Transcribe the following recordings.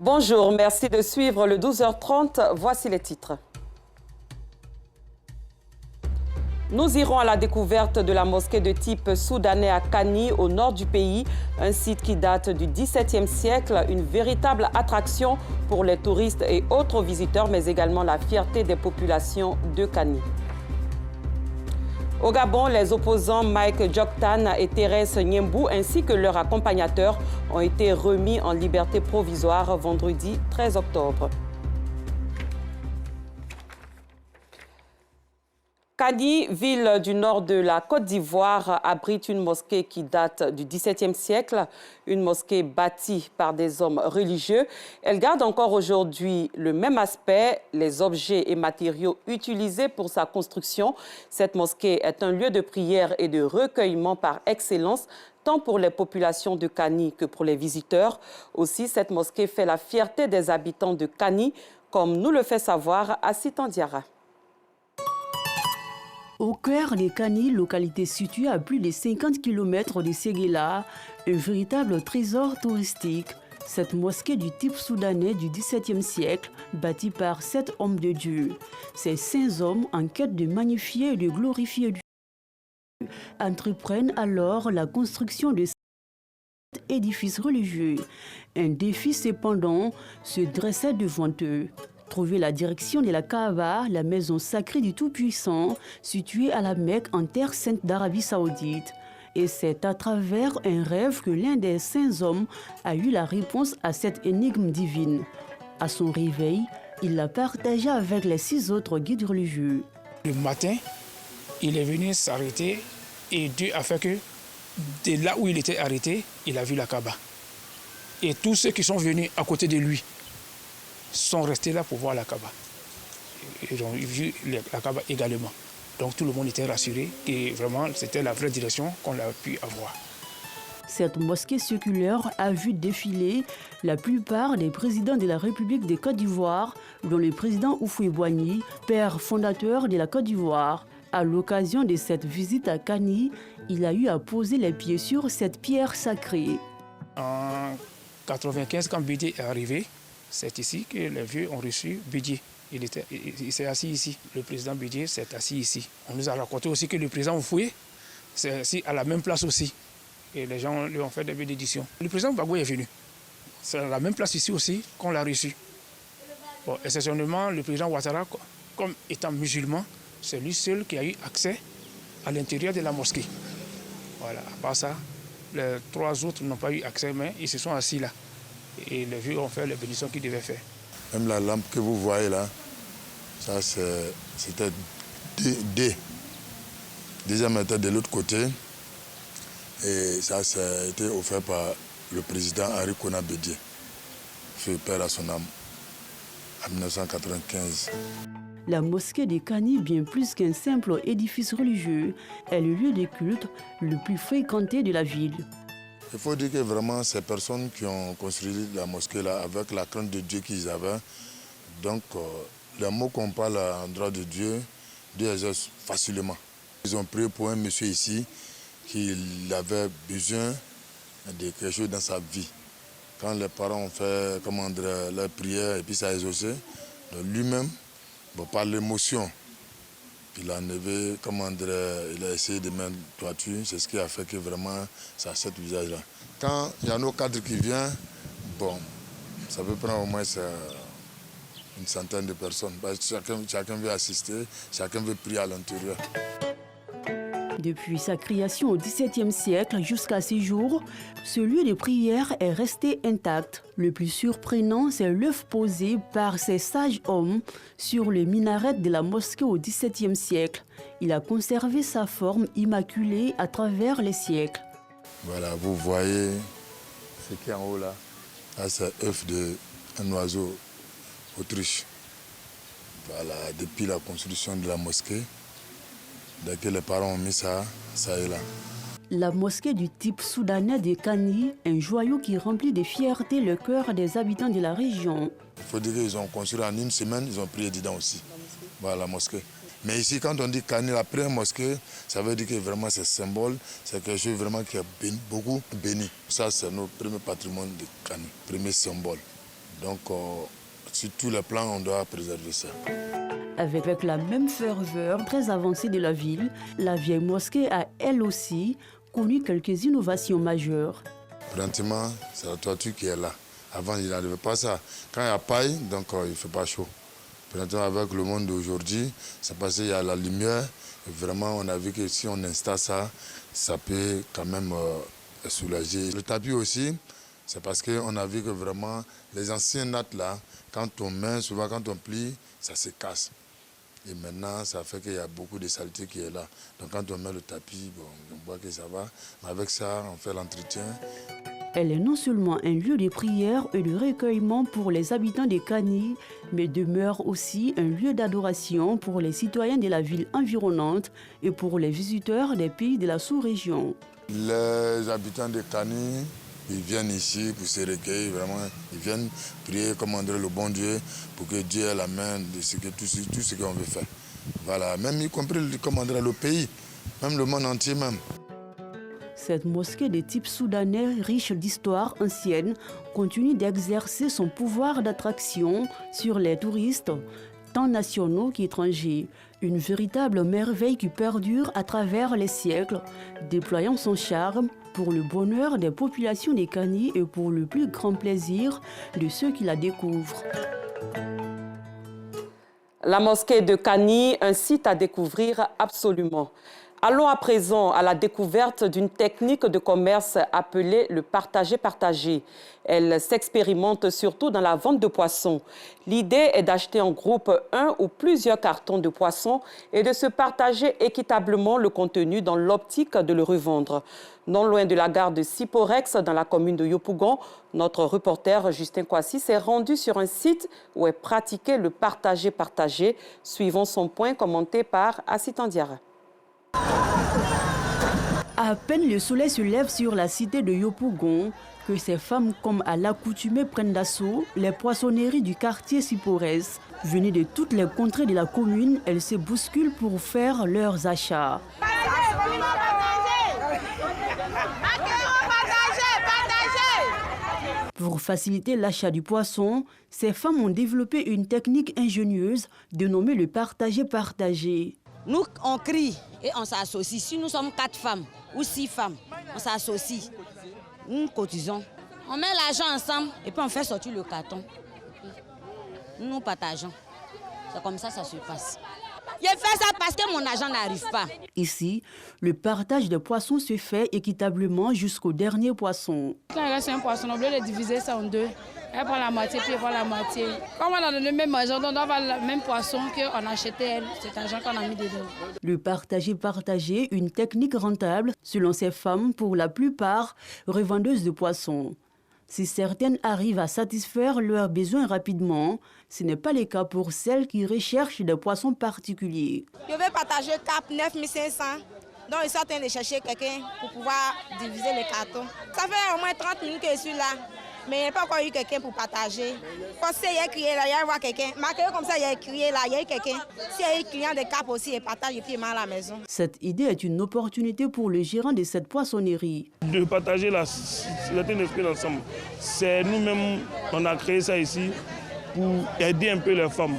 Bonjour, merci de suivre le 12h30. Voici les titres. Nous irons à la découverte de la mosquée de type soudanais à Kani, au nord du pays, un site qui date du XVIIe siècle, une véritable attraction pour les touristes et autres visiteurs, mais également la fierté des populations de Kani. Au Gabon, les opposants Mike Djoktan et Thérèse Nyembou ainsi que leurs accompagnateurs ont été remis en liberté provisoire vendredi 13 octobre. Kani, ville du nord de la Côte d'Ivoire, abrite une mosquée qui date du XVIIe siècle, une mosquée bâtie par des hommes religieux. Elle garde encore aujourd'hui le même aspect, les objets et matériaux utilisés pour sa construction. Cette mosquée est un lieu de prière et de recueillement par excellence, tant pour les populations de Kani que pour les visiteurs. Aussi, cette mosquée fait la fierté des habitants de Kani, comme nous le fait savoir Assitan Diarra. Au cœur des Kani, localité située à plus de 50 km de Séguéla, un véritable trésor touristique. Cette mosquée du type soudanais du XVIIe siècle, bâtie par 7 hommes de Dieu. Ces 5 hommes, en quête de magnifier et de glorifier Dieu, entreprennent alors la construction de cet édifice religieux. Un défi cependant se dressait devant eux. Trouver la direction de la Kaaba, la maison sacrée du Tout-Puissant, située à la Mecque en terre sainte d'Arabie Saoudite. Et c'est à travers un rêve que l'un des 5 hommes a eu la réponse à cette énigme divine. À son réveil, il la partagea avec les 6 autres guides religieux. Le matin, il est venu s'arrêter et Dieu a fait que de là où il était arrêté, il a vu la Kaaba. Et tous ceux qui sont venus à côté de lui sont restés là pour voir la Kaaba. Ils ont vu la Kaaba également. Donc tout le monde était rassuré et vraiment c'était la vraie direction qu'on a pu avoir. Cette mosquée séculaire a vu défiler la plupart des présidents de la République de Côte d'Ivoire, dont le président Houphouët-Boigny, père fondateur de la Côte d'Ivoire. À l'occasion de cette visite à Kani, il a eu à poser les pieds sur cette pierre sacrée. En 1995, quand Bédié est arrivé, c'est ici que les vieux ont reçu Bédié. Il s'est assis ici. Le président Bédié s'est assis ici. On nous a raconté aussi que le président Houphouët s'est assis à la même place aussi. Et les gens lui ont fait des bénédictions. Le président Gbagbo est venu. C'est à la même place ici aussi qu'on l'a reçu. Bon, exceptionnellement, le président Ouattara, comme étant musulman, c'est lui seul qui a eu accès à l'intérieur de la mosquée. Voilà, à part ça, les 3 autres n'ont pas eu accès, mais ils se sont assis là. Et les vieux ont fait les bénédictions qu'ils devaient faire. Même la lampe que vous voyez là, ça c'était D. Deuxième était de l'autre côté. Et ça a été offert par le président Henri Konan Bédié, feu père à son âme, en 1995. La mosquée de Kani, bien plus qu'un simple édifice religieux, est le lieu de culte le plus fréquenté de la ville. Il faut dire que vraiment ces personnes qui ont construit la mosquée là, avec la crainte de Dieu qu'ils avaient, donc les mots qu'on parle à l'endroit de Dieu, Dieu exauce facilement. Ils ont prié pour un monsieur ici qui avait besoin de quelque chose dans sa vie. Quand les parents ont fait leur prière et puis ça a exaucé, lui-même, par l'émotion, il a enlevé, il a essayé de mettre toiture, c'est ce qui a fait que vraiment ça a ce visage-là. Quand il y a nos cadres qui viennent, ça peut prendre au moins une centaine de personnes. Chacun veut assister, chacun veut prier à l'intérieur. Depuis sa création au XVIIe siècle jusqu'à ces jours, ce lieu de prière est resté intact. Le plus surprenant, c'est l'œuf posé par ces sages hommes sur le minaret de la mosquée au XVIIe siècle. Il a conservé sa forme immaculée à travers les siècles. Voilà, vous voyez ce qui est en haut là. Là, c'est l'œuf d'un oiseau Autriche. Voilà, depuis la construction de la mosquée, dès que les parents ont mis ça est là. La mosquée du type soudanais de Kani, un joyau qui remplit de fierté le cœur des habitants de la région. Il faut dire qu'ils ont construit en une semaine, ils ont prié dedans aussi. Voilà la mosquée. Mais ici, quand on dit Kani, la première mosquée, ça veut dire que vraiment c'est symbole, c'est quelque chose vraiment qui a beaucoup béni. Ça, c'est notre premier patrimoine de Kani, premier symbole Donc, sur tous les plans, on doit préserver ça. Avec la même ferveur très avancée de la ville, la vieille mosquée a elle aussi connu quelques innovations majeures. Pratiquement, c'est la toiture qui est là. Avant, il n'arrivait pas ça. Quand il y a paille, donc il ne fait pas chaud. Pratiquement, avec le monde d'aujourd'hui, c'est parce qu'il y a la lumière. Et vraiment, on a vu que si on installe ça, ça peut quand même soulager. Le tapis aussi, c'est parce qu'on a vu que vraiment, les anciennes nattes là, quand on met, souvent quand on plie, ça se casse. Et maintenant, ça fait qu'il y a beaucoup de saleté qui est là. Donc quand on met le tapis, bon, on voit que ça va. Mais avec ça, on fait l'entretien. Elle est non seulement un lieu de prière et de recueillement pour les habitants de Kani, mais demeure aussi un lieu d'adoration pour les citoyens de la ville environnante et pour les visiteurs des pays de la sous-région. Les habitants de Kani, ils viennent ici pour se recueillir, vraiment. Ils viennent prier, commander le bon Dieu pour que Dieu ait la main de tout ce qu'on veut faire. Voilà, même y compris commander le pays, même le monde entier même. Cette mosquée de type soudanais, riche d'histoire ancienne, continue d'exercer son pouvoir d'attraction sur les touristes, tant nationaux qu'étrangers. Une véritable merveille qui perdure à travers les siècles, déployant son charme pour le bonheur des populations des Kani et pour le plus grand plaisir de ceux qui la découvrent. La mosquée de Kani, un site à découvrir absolument. Allons à présent à la découverte d'une technique de commerce appelée le partager-partager. Elle s'expérimente surtout dans la vente de poissons. L'idée est d'acheter en groupe un ou plusieurs cartons de poissons et de se partager équitablement le contenu dans l'optique de le revendre. Non loin de la gare de Siporex, dans la commune de Yopougon, notre reporter Justin Kwasi s'est rendu sur un site où est pratiqué le partager-partager. Suivons son point commenté par Assitan Diarra. À peine le soleil se lève sur la cité de Yopougon que ces femmes, comme à l'accoutumée, prennent d'assaut les poissonneries du quartier Siporès. Venues de toutes les contrées de la commune, elles se bousculent pour faire leurs achats. Pour faciliter l'achat du poisson, ces femmes ont développé une technique ingénieuse dénommée le partager-partager. Nous, on crie et on s'associe. Si nous sommes 4 femmes ou 6 femmes, on s'associe. Nous cotisons. On met l'argent ensemble et puis on fait sortir le carton. Nous partageons. C'est comme ça que ça se passe. Je fais ça parce que mon argent n'arrive pas. Ici, le partage des poissons se fait équitablement jusqu'au dernier poisson. Quand il reste un poisson, on doit le diviser ça en deux. Elle prend la moitié, puis elle prend la moitié. Comme on a donné le même argent, on doit avoir le même poisson qu'on achetait, cet argent qu'on a mis dedans. Le partager-partager, une technique rentable, selon ces femmes, pour la plupart revendeuses de poissons. Si certaines arrivent à satisfaire leurs besoins rapidement, ce n'est pas le cas pour celles qui recherchent des poissons particuliers. Je vais partager 9 500. Donc, ils sont en train de chercher quelqu'un pour pouvoir diviser les cartons. Ça fait au moins 30 minutes que je suis là. Mais il n'y a pas encore eu quelqu'un pour partager. Quand il y a crié là, il y a voir quelqu'un. Marqué comme ça, il y a crié là, il y a eu quelqu'un. S'il y a eu client de cap aussi, il partage et puis il met à la maison. Cette idée est une opportunité pour le gérant de cette poissonnerie. De partager la société d'esprit ensemble. C'est nous-mêmes, on a créé ça ici pour aider un peu les femmes.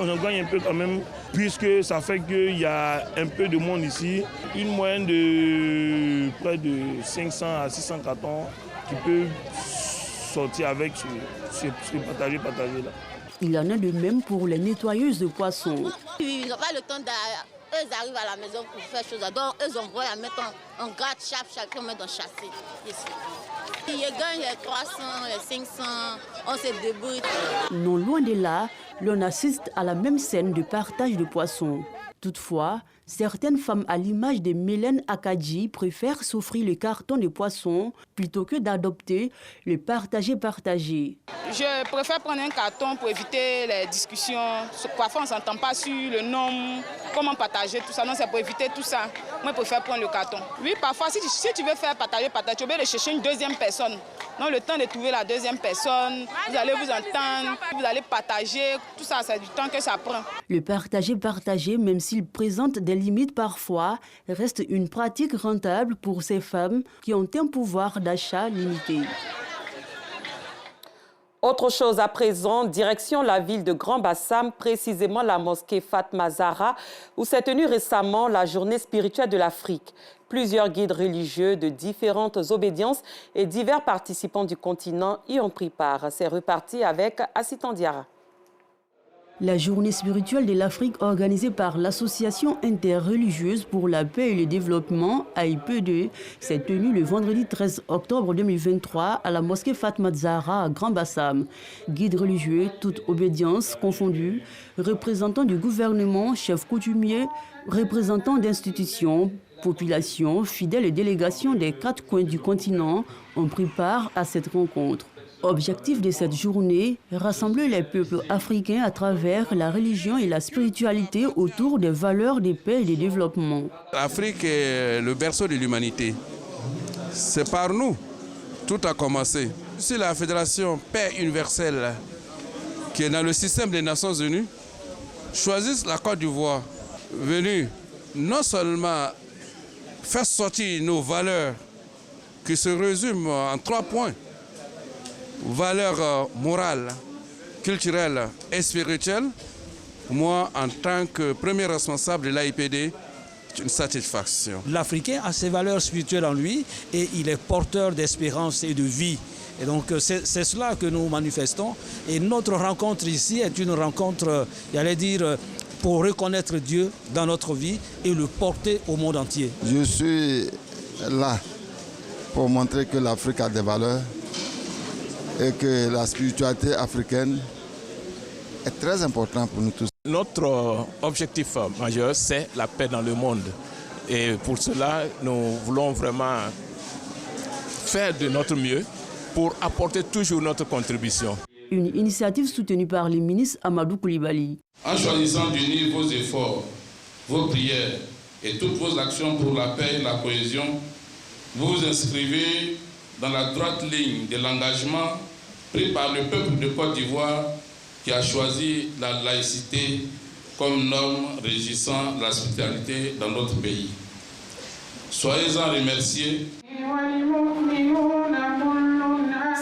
On en gagne un peu quand même, puisque ça fait qu'il y a un peu de monde ici. Une moyenne de près de 500 à 600 cartons qui peuvent sortir avec ce partager là. Il en a de même pour les nettoyeuses de poissons. Ils n'ont pas le temps eux arrivent à la maison pour faire chose. Donc eux ont à mettre en garde chacun met dans chasser ici. Ils gagnent les 300, les 500, on se débrouille. Non loin de là, l'on assiste à la même scène de partage de poissons. Toutefois, certaines femmes à l'image de Mélène Akadji préfèrent s'offrir le carton de poisson plutôt que d'adopter le partager-partager. Je préfère prendre un carton pour éviter les discussions. Parfois, on ne s'entend pas sur le nom, comment partager, tout ça. Non, c'est pour éviter tout ça. Moi, je préfère prendre le carton. Oui, parfois, si tu veux faire partager, tu veux aller chercher une deuxième personne. Donc, le temps de trouver la deuxième personne, vous allez vous entendre, vous allez partager, tout ça, c'est du temps que ça prend. Le partager-partager, même s'il présente des limites parfois, reste une pratique rentable pour ces femmes qui ont un pouvoir d'achat limité. Autre chose à présent, direction la ville de Grand Bassam, précisément la mosquée Fatma Zahra, où s'est tenue récemment la journée spirituelle de l'Afrique. Plusieurs guides religieux de différentes obédiences et divers participants du continent y ont pris part. C'est reparti avec Assitan Diarra. La journée spirituelle de l'Afrique organisée par l'Association interreligieuse pour la paix et le développement, AIPD, s'est tenue le vendredi 13 octobre 2023 à la mosquée Fatma Zahra à Grand Bassam. Guides religieux, toutes obédiences confondues, représentants du gouvernement, chefs coutumiers, représentants d'institutions, populations, fidèles et délégations des 4 coins du continent ont pris part à cette rencontre. Objectif de cette journée, rassembler les peuples africains à travers la religion et la spiritualité autour des valeurs de paix et de développement. L'Afrique est le berceau de l'humanité. C'est par nous, tout a commencé. Si la Fédération Paix universelle, qui est dans le système des Nations Unies, choisit la Côte d'Ivoire, venue non seulement faire sortir nos valeurs qui se résument en 3 points, valeurs morales, culturelles et spirituelles, moi, en tant que premier responsable de l'AIPD, c'est une satisfaction. L'Africain a ses valeurs spirituelles en lui et il est porteur d'espérance et de vie. Et donc c'est cela que nous manifestons. Et notre rencontre ici est une rencontre, j'allais dire, pour reconnaître Dieu dans notre vie et le porter au monde entier. Je suis là pour montrer que l'Afrique a des valeurs et que la spiritualité africaine est très importante pour nous tous. Notre objectif majeur, c'est la paix dans le monde. Et pour cela, nous voulons vraiment faire de notre mieux pour apporter toujours notre contribution. Une initiative soutenue par le ministre Amadou Koulibaly. En choisissant d'unir vos efforts, vos prières et toutes vos actions pour la paix et la cohésion, vous vous inscrivez dans la droite ligne de l'engagement pris par le peuple de Côte d'Ivoire qui a choisi la laïcité comme norme régissant la spiritualité dans notre pays. Soyez-en remerciés.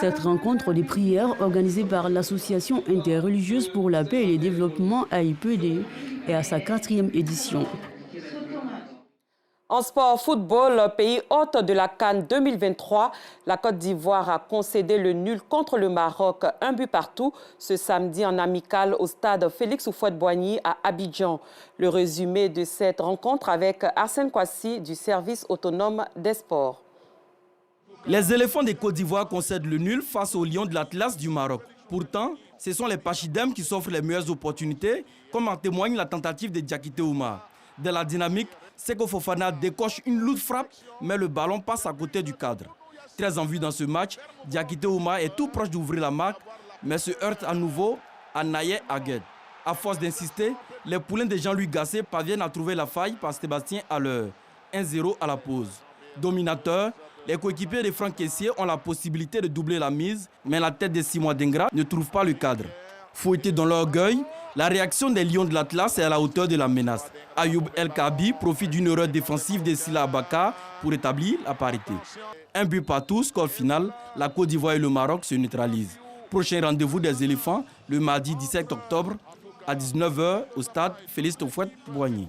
Cette rencontre de prières organisée par l'Association interreligieuse pour la paix et le développement AIPD est à sa 4e édition. En sport football, pays hôte de la CAN 2023, la Côte d'Ivoire a concédé le nul contre le Maroc, 1 but partout, ce samedi en amical au stade Félix Houphouët-Boigny à Abidjan. Le résumé de cette rencontre avec Arsène Kouassi du service autonome des sports. Les éléphants de Côte d'Ivoire concèdent le nul face aux lions de l'Atlas du Maroc. Pourtant, ce sont les Pachidem qui s'offrent les meilleures opportunités, comme en témoigne la tentative de Diakité Oumar. Dans la dynamique, Seko Fofana décoche une lourde frappe, mais le ballon passe à côté du cadre. Très en vue dans ce match, Diakité Oumar est tout proche d'ouvrir la marque, mais se heurte à nouveau à Naye Agued. À force d'insister, les poulains de Jean-Louis Gasset parviennent à trouver la faille par Sébastien Haller. 1-0 à la pause. Dominateur, les coéquipiers de Franck Kessié ont la possibilité de doubler la mise, mais la tête de Simon Dengra ne trouve pas le cadre. Fouetté dans l'orgueil, la réaction des Lions de l'Atlas est à la hauteur de la menace. Ayoub El Kabi profite d'une erreur défensive de Sila Abaka pour établir la parité. 1 but partout, score final, la Côte d'Ivoire et le Maroc se neutralisent. Prochain rendez-vous des éléphants, le mardi 17 octobre à 19 h au stade Félix Houphouët-Boigny.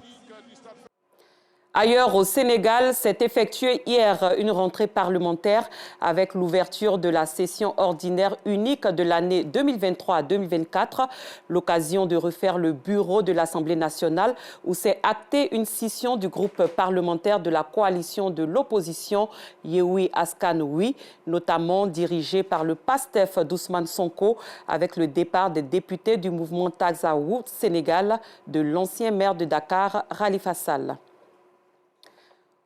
Ailleurs au Sénégal, s'est effectuée hier une rentrée parlementaire avec l'ouverture de la session ordinaire unique de l'année 2023-2024, l'occasion de refaire le bureau de l'Assemblée nationale où s'est actée une scission du groupe parlementaire de la coalition de l'opposition Yewwi Askan Wi, notamment dirigé par le PASTEF d'Ousmane Sonko avec le départ des députés du mouvement Taxawu Sénégal de l'ancien maire de Dakar, Khalifa Sall.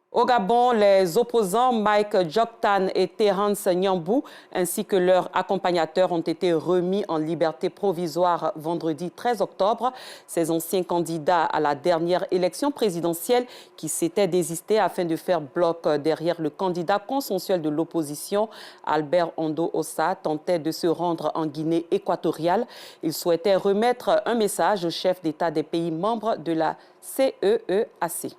Au Gabon, les opposants Mike Djoktan et Terence Nyambou, ainsi que leurs accompagnateurs, ont été remis en liberté provisoire vendredi 13 octobre. Ces anciens candidats à la dernière élection présidentielle qui s'étaient désistés afin de faire bloc derrière le candidat consensuel de l'opposition, Albert Ondo Ossa, tentaient de se rendre en Guinée équatoriale. Ils souhaitaient remettre un message au chef d'État des pays membres de la CEEAC.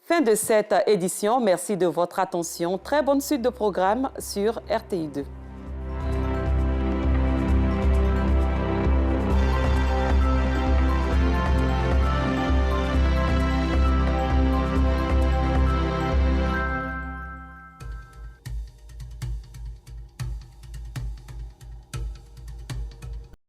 Fin de cette édition. Merci de votre attention. Très bonne suite de programme sur RTI2.